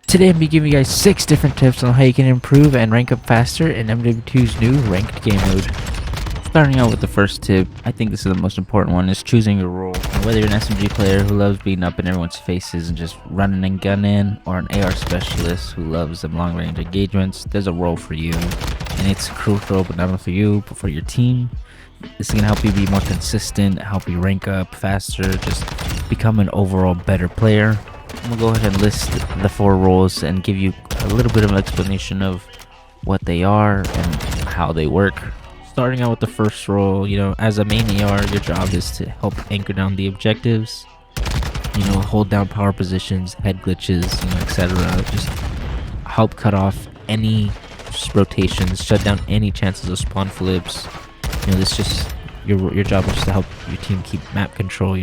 Today I'm going to be giving you guys 6 different tips on how you can improve and rank up faster in MW2's new ranked game mode. Starting out with the first tip, I think this is the most important one, is choosing your role. And whether you're an SMG player who loves beating up in everyone's faces and just running and gunning, or an AR specialist who loves them long range engagements, there's a role for you. And it's crucial, but not only for you, but for your team. This is going to help you be more consistent, help you rank up faster, just become an overall better player. I'm gonna go ahead and list the 4 roles and give you a little bit of an explanation of what they are and how they work. Starting out with the first role, as a main AR, your job is to help anchor down the objectives, hold down power positions, head glitches, etc. Just help cut off any rotations, shut down any chances of spawn flips. This just your job is to help your team keep map control,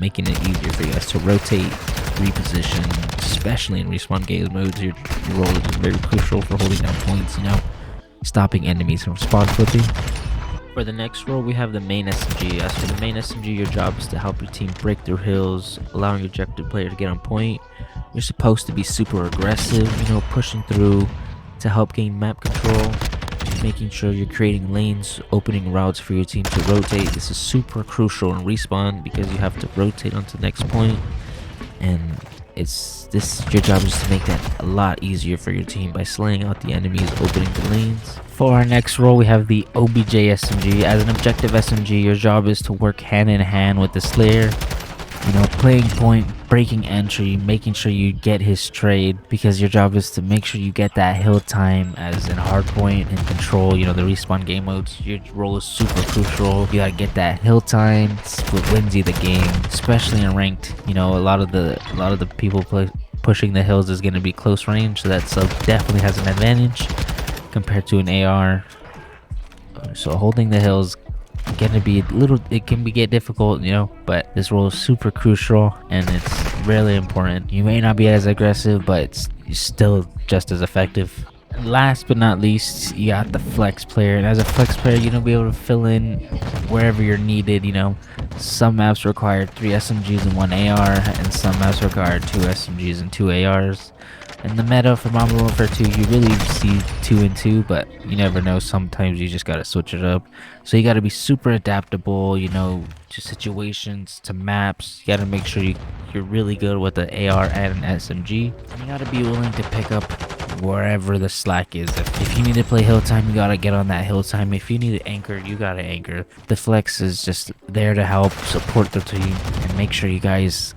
making it easier for you guys to rotate, reposition, especially in respawn game modes. Your role is very crucial for holding down points, stopping enemies from spawn flipping. For the next role, we have the main SMG. As for the main SMG, your job is to help your team break through hills, allowing your objective player to get on point. You're supposed to be super aggressive, pushing through to help gain map control, making sure you're creating lanes, opening routes for your team to rotate. This is super crucial in respawn because you have to rotate onto the next point, and your job is to make that a lot easier for your team by slaying out the enemies, opening the lanes. For our next role, we have the OBJ SMG. As an objective SMG, your job is to work hand in hand with the Slayer, playing point, breaking entry, making sure you get his trade, because your job is to make sure you get that hill time as in hardpoint and control, the respawn game modes. Your role is super crucial. You gotta get that hill time. It's what wins you the game, especially in ranked. A lot of the people pushing the hills is gonna be close range, so that sub definitely has an advantage compared to an AR. So holding the hills gonna be it can get difficult, but this role is super crucial and it's really important. You may not be as aggressive, but it's still just as effective. And last but not least, you got the flex player, and as a flex player, be able to fill in wherever you're needed. Some maps require 3 SMGs and 1 AR, and some maps require 2 SMGs and 2 ARs. In the meta for Modern Warfare 2, you really see 2 and 2, but you never know. Sometimes you just gotta switch it up. So you gotta be super adaptable, to situations, to maps. You gotta make sure you're really good with the AR and an SMG. And you gotta be willing to pick up wherever the slack is. If you need to play hill time, you gotta get on that hill time. If you need to anchor, you gotta anchor. The flex is just there to help support the team and make sure you guys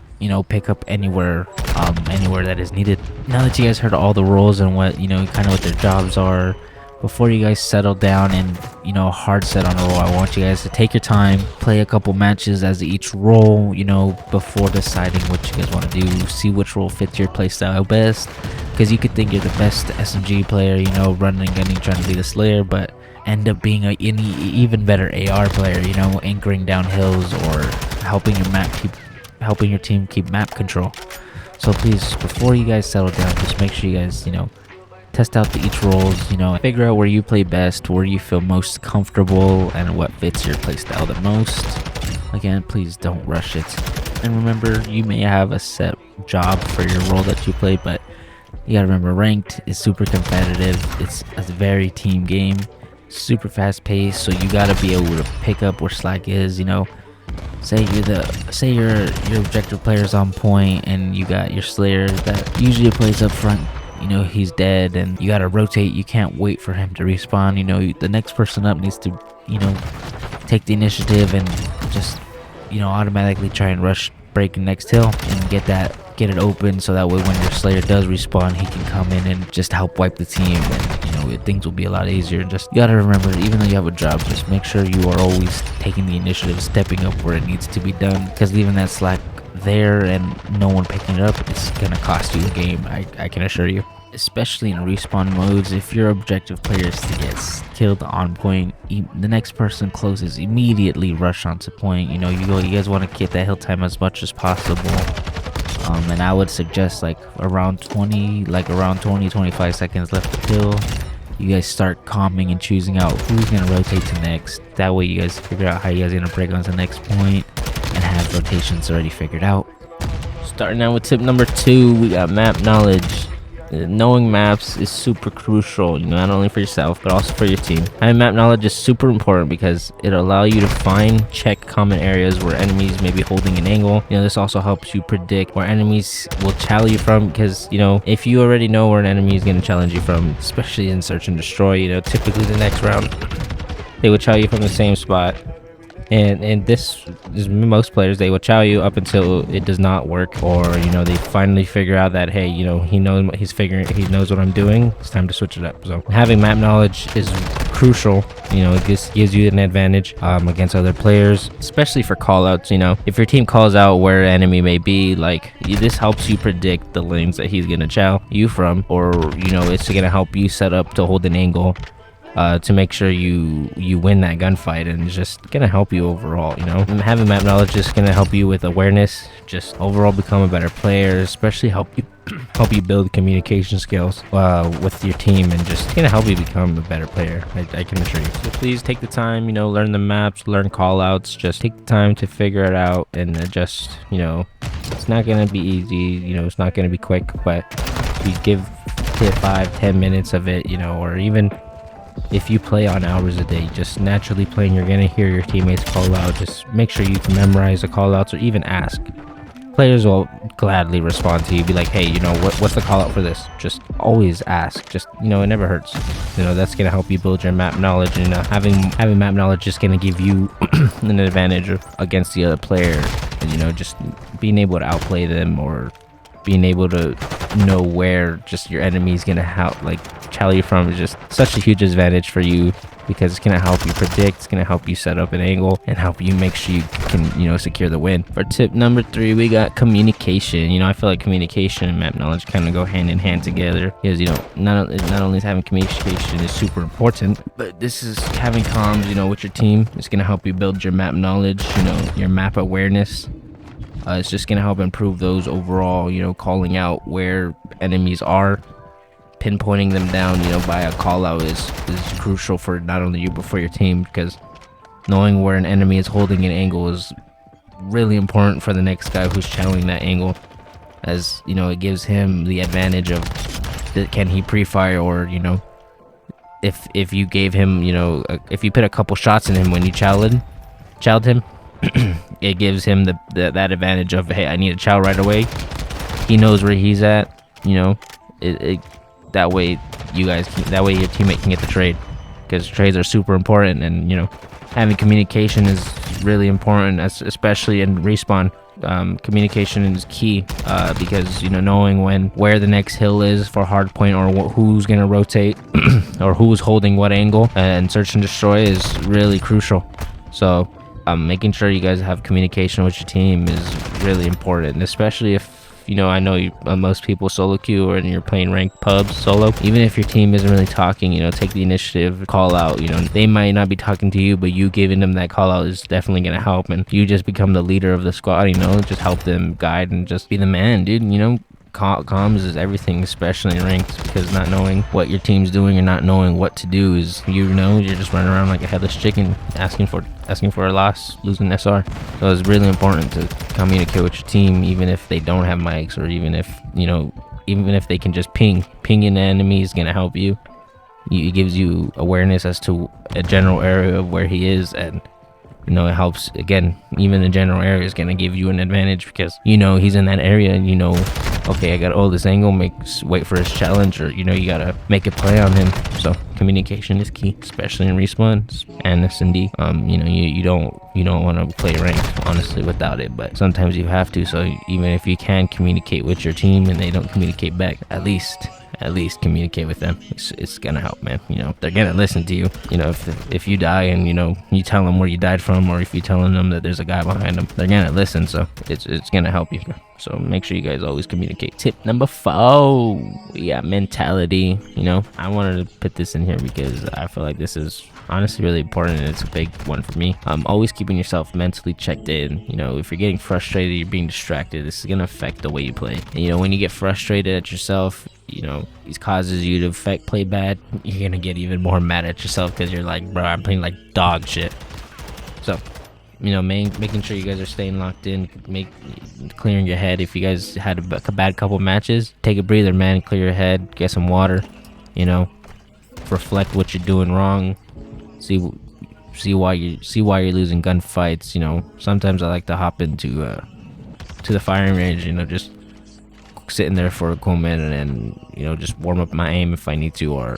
pick up anywhere that is needed. Now that you guys heard all the roles and what kind of what their jobs are, before you guys settle down and hard set on a role, I want you guys to take your time, play a couple matches as each role, before deciding what you guys want to do. See which role fits your playstyle best, because you could think you're the best SMG player, running and gunning, trying to be the Slayer, but end up being an even better AR player, anchoring down hills or helping your team keep map control. So please, before you guys settle down, just make sure you guys test out each roles, figure out where you play best, where you feel most comfortable, and what fits your playstyle the most. Again, please don't rush it, and remember, you may have a set job for your role that you play, but you gotta remember, ranked is super competitive. It's a very team game, super fast paced, so you gotta be able to pick up where slack is. Say your objective player's on point and you got your Slayer that usually plays up front, he's dead, and you gotta rotate. You can't wait for him to respawn. The next person up needs to take the initiative and just automatically try and rush, break the next hill and get it open, so that way when your Slayer does respawn, he can come in and just help wipe the team, and things will be a lot easier. And just, you gotta remember, even though you have a job, just make sure you are always taking the initiative, stepping up where it needs to be done, because leaving that slack there and no one picking it up, it's gonna cost you the game, I can assure you. Especially in respawn modes, if your objective player is to get killed on point, the next person closes, immediately rush onto point. You guys want to get that hill time as much as possible. And I would suggest around 20-25 seconds left to kill, you guys start calming and choosing out who's going to rotate to next. That way you guys figure out how you guys are going to break on to the next point and have rotations already figured out. Starting out with tip number 2, we got map knowledge. knowing maps is super crucial, not only for yourself but also for your team. Having map knowledge is super important because it'll allow you to find, check common areas where enemies may be holding an angle. This also helps you predict where enemies will challenge you from, because if you already know where an enemy is going to challenge you from, especially in search and destroy, typically the next round they will challenge you from the same spot. And this is most players, they will chow you up until it does not work, or they finally figure out that, hey, he knows what he knows what I'm doing, it's time to switch it up. So having map knowledge is crucial. It just gives you an advantage against other players, especially for callouts. If your team calls out where an enemy may be, this helps you predict the lanes that he's gonna chow you from, or it's gonna help you set up to hold an angle to make sure you win that gunfight, and it's just gonna help you overall. And having map knowledge is gonna help you with awareness, just overall become a better player, especially help you build communication skills with your team, and just gonna help you become a better player. I can assure you. So please take the time, learn the maps, learn callouts, just take the time to figure it out and adjust. It's not gonna be easy, it's not gonna be quick, but you give 5-10 minutes of it, or even if you play on hours a day, just naturally playing, you're gonna hear your teammates call out. Just make sure you can memorize the call outs, or even ask. Players will gladly respond to you, be like, hey, what's the call out for this? Just always ask. Just it never hurts. That's gonna help you build your map knowledge, and having map knowledge is gonna give you an advantage against the other player, and just being able to outplay them, or being able to know where just your enemy is gonna chow you from, is just such a huge advantage for you, because it's gonna help you predict, it's gonna help you set up an angle, and help you make sure you can secure the win. For tip number 3, we got communication. I feel like communication and map knowledge kind of go hand in hand together, because not only is having communication is super important, but this is having comms with your team. It's gonna help you build your map knowledge, your map awareness. It's just gonna help improve those overall, calling out where enemies are, pinpointing them down, by a call out is crucial for not only you but for your team, because knowing where an enemy is holding an angle is really important for the next guy who's channeling that angle, as it gives him the advantage of can he pre-fire, or if you gave him if you put a couple shots in him when you chowed him, it gives him that advantage of, hey, I need to chow right away. He knows where he's at. That way your teammate can get the trade, because trades are super important, and having communication is really important, especially in respawn. Communication is key, because knowing where the next hill is for hardpoint, or who's gonna rotate or who's holding what angle, and search and destroy is really crucial. So making sure you guys have communication with your team is really important, and especially if I know most people solo queue, or you're playing ranked pubs solo. Even if your team isn't really talking, take the initiative, call out. They might not be talking to you, but you giving them that call out is definitely gonna help, and you just become the leader of the squad. Just help them guide and just be the man, dude. Comms is everything, especially in ranked, because not knowing what your team's doing, or not knowing what to do is you're just running around like a headless chicken, asking for a loss, losing SR. So it's really important to communicate with your team, even if they don't have mics, or even if they can just ping an enemy is gonna help you. It gives you awareness as to a general area of where he is, and it helps. Again, even the general area is gonna give you an advantage, because he's in that area, and okay, I gotta hold this angle, wait for his challenge, or you gotta make a play on him. So communication is key, especially in respawns and S&D. You don't want to play ranked honestly without it, but sometimes you have to. So even if you can communicate with your team and they don't communicate back, at least communicate with them. It's gonna help, man. They're gonna listen to you. If you die and you tell them where you died from, or if you're telling them that there's a guy behind them, they're gonna listen. So it's gonna help you. So make sure you guys always communicate. Tip number 4, we got mentality. I wanted to put this in here because I feel like this is honestly really important, and it's a big one for me. Always keeping yourself mentally checked in. If you're getting frustrated, you're being distracted, this is gonna affect the way you play. And, when you get frustrated at yourself, it causes you to play bad. You're gonna get even more mad at yourself, because you're like, bro, I'm playing like dog shit. So you know, making sure you guys are staying locked in, clearing your head. If you guys had a bad couple matches, take a breather, man. Clear your head, get some water, you know, reflect what you're doing wrong, see why you're losing gunfights. You know, sometimes I like to hop into to the firing range, you know, just sitting there for a cool minute and, you know, just warm up my aim if I need to, or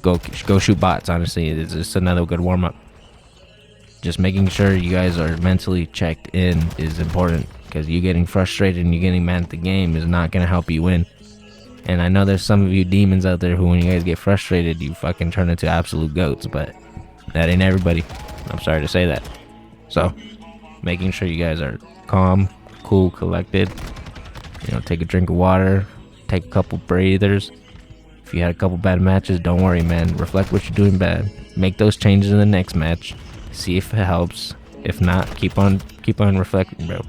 go shoot bots. Honestly, it's just another good warm-up. Just making sure you guys are mentally checked in is important, because you getting frustrated and you getting mad at the game is not going to help you win. And I know there's some of you demons out there who, when you guys get frustrated, you fucking turn into absolute goats, but that ain't everybody. I'm sorry to say that. So making sure you guys are calm, cool, collected, you know, take a drink of water, take a couple breathers. If you had a couple bad matches, don't worry, man. Reflect what you're doing bad. Make those changes in the next match. See if it helps. If not, keep on reflecting, bro.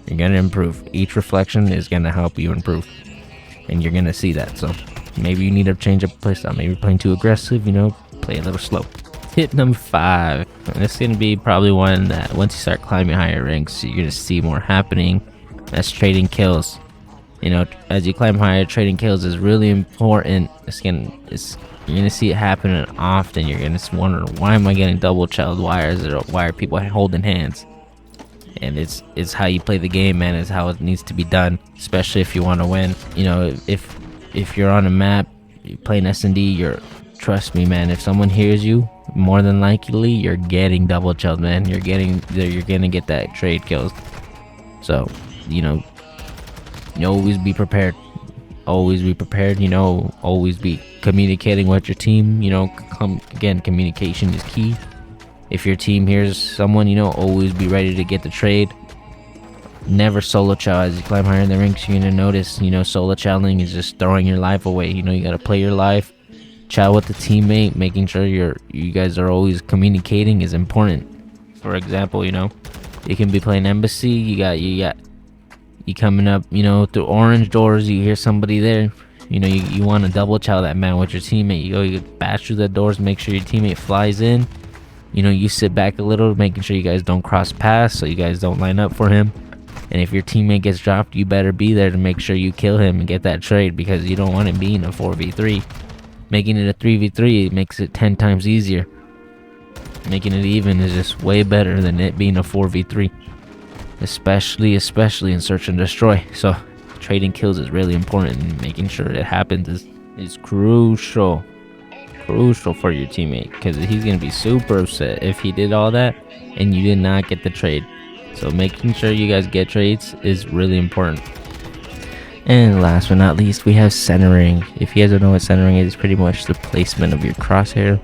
You're gonna improve. Each reflection is gonna help you improve, and you're gonna see that. So maybe you need to change up playstyle. Maybe you're playing too aggressive, you know, play a little slow. Tip number 5. And this is gonna be probably one that once you start climbing higher ranks, you're gonna see more happening. That's trading kills. You know, as you climb higher, trading kills is really important. You're gonna see it happening often. You're gonna wonder, why am I getting double child? Why are people holding hands? And it's how you play the game, man. It's how it needs to be done, especially if you want to win. You know, if you're on a map, you're playing S&D, trust me, man. If someone hears you, more than likely you're getting double child, man. You're gonna get that trade kills. So, you know, always be prepared. Always be prepared, you know, always be communicating with your team, you know, again, communication is key. If your team hears someone, you know, always be ready to get the trade. Never solo chow. As you climb higher in the ranks, you're gonna notice, you know, solo chowing is just throwing your life away. You know, you gotta play your life, chow with the teammate, making sure you guys are always communicating is important. For example, you know, you can be playing embassy, you coming up, you know, through orange doors, you hear somebody there, you know, you want to double chow that man with your teammate. You bash through the doors, make sure your teammate flies in, you know, you sit back a little, making sure you guys don't cross paths, so you guys don't line up for him. And if your teammate gets dropped, you better be there to make sure you kill him and get that trade, because you don't want it being a 4v3. Making it a 3v3, it makes it 10 times easier. Making it even is just way better than it being a 4v3. Especially in search and destroy. So trading kills is really important, and making sure it happens is crucial for your teammate, because he's gonna be super upset if he did all that and you did not get the trade. So making sure you guys get trades is really important. And last but not least, we have centering. If you guys don't know what centering is, it's pretty much the placement of your crosshair.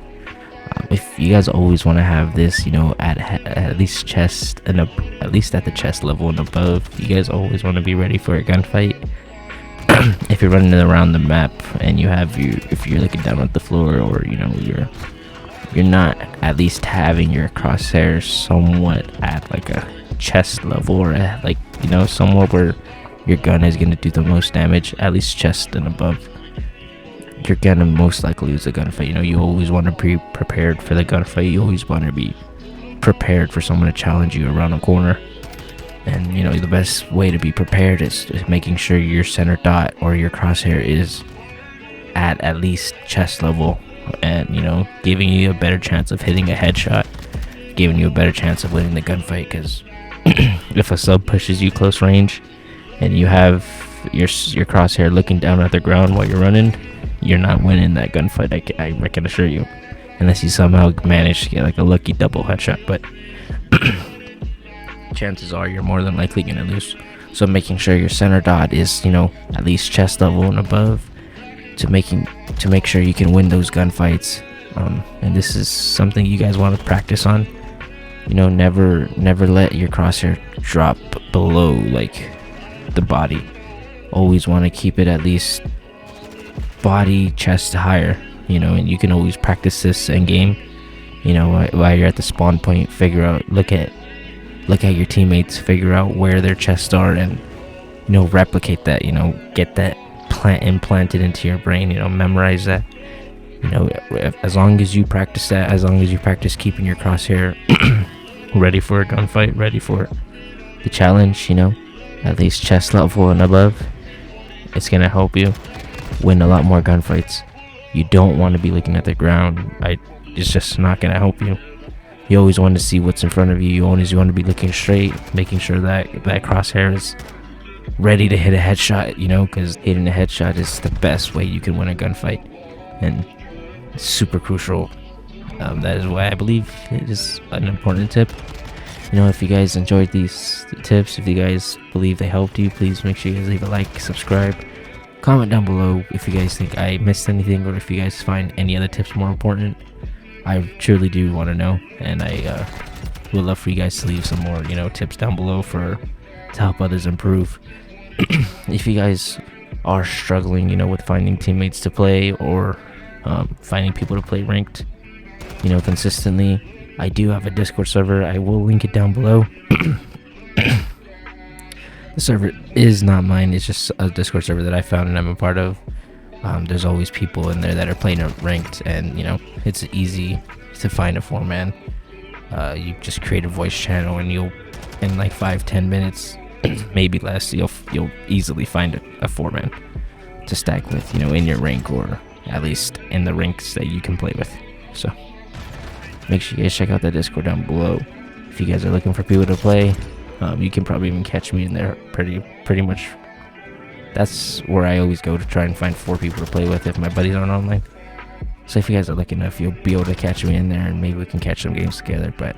If you guys always want to have this, you know, at least chest and at least at the chest level and above, you guys always want to be ready for a gunfight. If you're running around the map and if you're looking down at the floor, or you know, you're not at least having your crosshairs somewhat at like a chest level, or at like, you know, somewhere where your gun is going to do the most damage, at least chest and above, you're gonna most likely lose a gunfight. You know, you always want to be prepared for the gunfight. You always want to be prepared for someone to challenge you around a corner. And you know, the best way to be prepared is making sure your center dot or your crosshair is at least chest level, and you know, giving you a better chance of hitting a headshot, giving you a better chance of winning the gunfight. Because if a sub pushes you close range and you have your crosshair looking down at the ground while you're running, you're not winning that gunfight, I can assure you, unless you somehow manage to get like a lucky double headshot. But chances are you're more than likely gonna lose. So making sure your center dot is, you know, at least chest level and above, to make sure you can win those gunfights. And this is something you guys want to practice on. You know, never let your crosshair drop below like the body. Always want to keep it at least body, chest higher, you know. And you can always practice this in game, you know, while you're at the spawn point. Figure out, look at your teammates, figure out where their chests are, and you know, replicate that, you know, get that implanted into your brain, you know, memorize that. You know, as long as you practice that, as long as you practice keeping your crosshair ready for a gunfight, ready for the challenge, at least chest level and above. It's gonna help you win a lot more gunfights. You don't want to be looking at the ground. It's just not gonna help you. You always want to see what's in front of you. You always want to be looking straight, making sure that crosshair is ready to hit a headshot, because hitting a headshot is the best way you can win a gunfight, and it's super crucial. That is why I believe it is an important tip. If you guys enjoyed these tips, if you guys believe they helped you, please make sure you guys leave a like, subscribe, comment down below if you guys think I missed anything, or if you guys find any other tips more important. I truly do want to know, and I would love for you guys to leave some more, tips down below to help others improve. If you guys are struggling, with finding teammates to play, or finding people to play ranked, consistently, I do have a Discord server. I will link it down below. The server is not mine. It's just a Discord server that I found and I'm a part of. There's always people in there that are playing ranked, and it's easy to find a 4-man. You just create a voice channel, and you'll, in like 5-10 minutes, maybe less, you'll easily find a 4-man to stack with, in your rank, or at least in the ranks that you can play with. So make sure you guys check out the Discord down below. If you guys are looking for people to play, you can probably even catch me in there pretty much. That's where I always go to try and find 4 people to play with if my buddies aren't online. So if you guys are lucky enough, you'll be able to catch me in there, and maybe we can catch some games together. But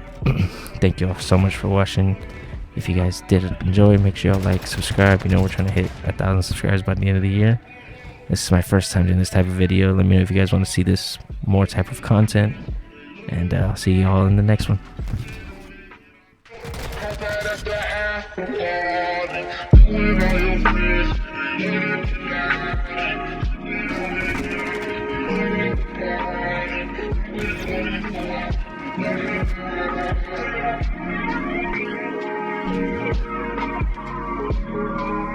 thank you all so much for watching. If you guys did enjoy, make sure y'all like, subscribe. We're trying to hit 1,000 subscribers by the end of the year. This is my first time doing this type of video. Let me know if you guys want to see this more type of content, and I'll see you all in the next one. Thank you.